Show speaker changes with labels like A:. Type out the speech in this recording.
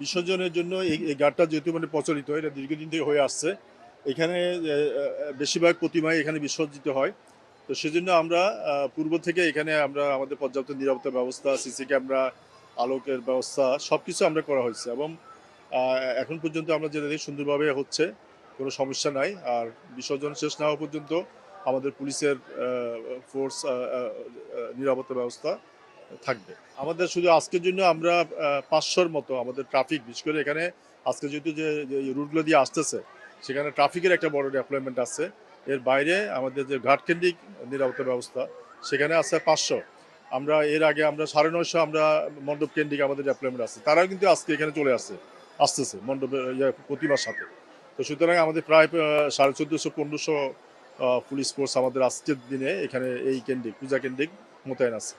A: বিসর্জনের জন্য এই ঘাটটা যেহেতু মানে প্রচলিত, এটা দীর্ঘদিন থেকে হয়ে আসছে। এখানে বেশিরভাগ প্রতিমাই এখানে বিসর্জিত হয়। তো সেজন্য আমরা পূর্ব থেকে এখানে আমরা আমাদের পর্যাপ্ত নিরাপত্তা ব্যবস্থা, সিসি ক্যামেরা, আলোকের ব্যবস্থা সবকিছু আমরা করা হয়েছে এবং এখন পর্যন্ত আমরা যেটা দেখি সুন্দরভাবে হচ্ছে, কোনো সমস্যা নাই। আর বিসর্জন শেষ না হওয়া পর্যন্ত আমাদের পুলিশের ফোর্স নিরাপত্তা ব্যবস্থা থাকবে। আমাদের শুধু আজকের জন্য আমরা ৫০০-র মতো আমাদের ট্রাফিক, বিশেষ করে এখানে আজকে যেহেতু যে রুটগুলো দিয়ে আসতেছে সেখানে ট্রাফিকের একটা বড় ডেভেলপমেন্ট আছে। এর বাইরে আমাদের যে ঘাটকেন্দ্রিক নিরাপত্তা ব্যবস্থা সেখানে আছে ৫০০। আমরা এর আগে আমরা ৯৫০ আমরা মণ্ডপ কেন্দ্রিক আমাদের ডেভেলপমেন্ট আছে, তারাও কিন্তু আজকে এখানে চলে আসতেছে মণ্ডপের প্রতিমার সাথে। তো সুতরাং আমাদের প্রায় ১৪৫০-১৫০০ পুলিশ ফোর্স আমাদের আজকের দিনে এখানে এই কেন্দ্রিক পূজা কেন্দ্রিক মোতায়েন আছে।